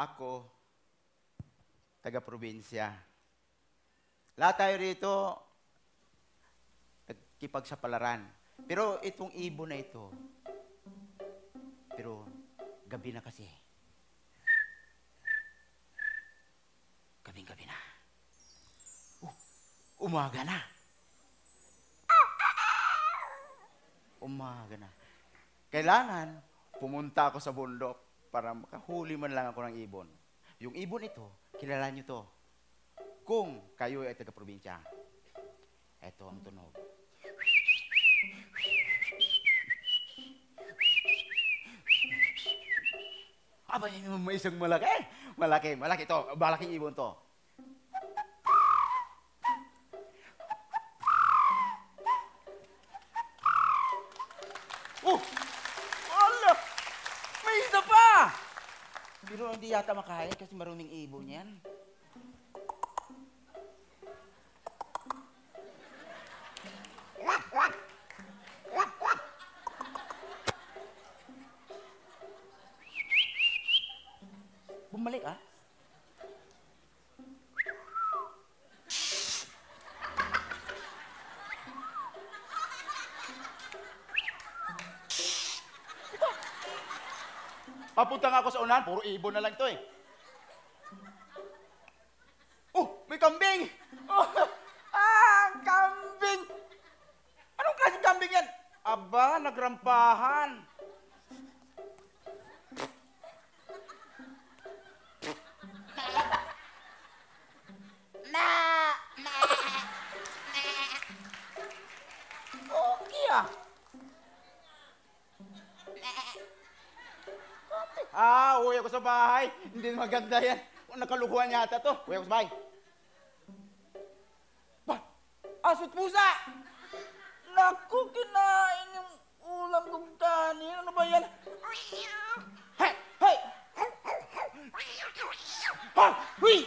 Ako, taga-probinsya. Lahat tayo rito, nagkipagsapalaran. Pero itong ibon na ito, pero gabi na kasi. Gabing-gabi na. Umaga na. Umaga na. Kailangan pumunta ako sa bundok para makahuli man lang ako ng ibon. Yung ibon ito, kilala nyo to. Kung kayo ay taga-probinsya. Ito ang tunog. Aba, may isang malaki. Malaki to. Malaking ibon to. Wala! May isa pa! Pero hindi yata makahaya kasi maruming ibon yan. Bumalik ah. Papunta nga ako sa unahan, puro ibon na lang ito eh. May kambing! Kambing! Anong klaseng kambing yan? Aba, nagrampahan. Okay ah. Uwi ako sa bahay. Hindi maganda yan. Nakalukuhan yata to. Uwi ako sa bahay. Aso't pusa! Naku, kinain yung ulam kong kanin. Ano ba yan? Hey! Hey! Ha! Huy!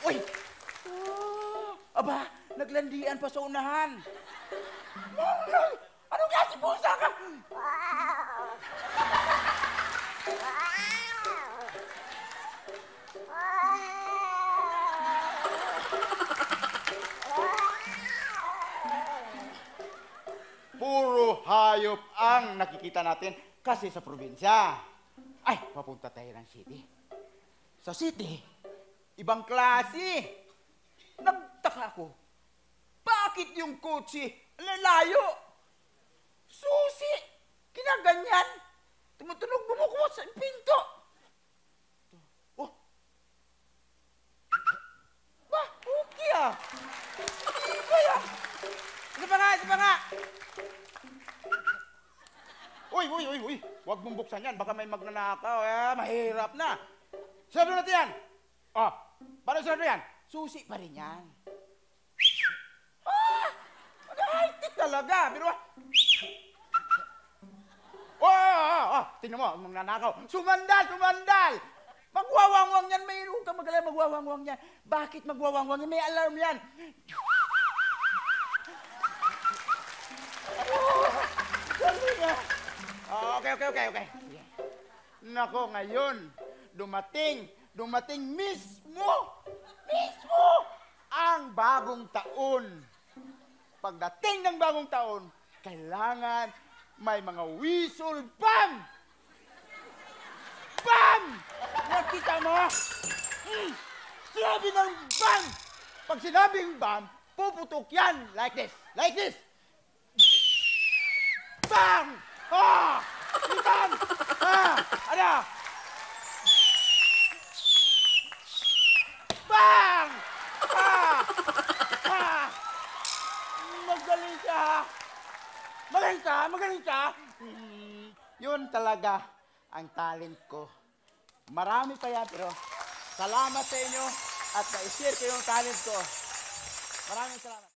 Uy! Aba, naglandian pa sa unahan. Anong klase pusa ka? Puro hayop ang nakikita natin kasi sa probinsya. Ay, papunta tayo ng city. Sa city, ibang klase. Nagtaka ako. Bakit yung kotse lalayo? Susi! Kinaganyan. Tumutunog bumukuha sa pinto. Okay ah. Kaya. Isa pa nga. Uy. Huwag mong buksan yan. Baka may magnanakaw. Mahirap na. Sarado natin yan. Paano sarado yan? Susi pa rin yan. High-tech talaga. Pero tingnan mo, magnanakaw. Sumandal! Magwawangwang yan. Mayroon kang magalang magwawangwang yan. Bakit magwawangwang yan? May alarm yan. Okay. Nako, ngayon, dumating mismo ang bagong taon. Pagdating ng bagong taon, kailangan may mga whistle bam! Bam! Nakita mo? Sinabi ng bam! Pag sinabing bam, puputok yan like this. Bam! Bam! Ano? Bang! Magaling ka. Yun talaga ang talent ko. Marami pa yan, pero salamat sa inyo at na-share ko yung talent ko. Maraming salamat.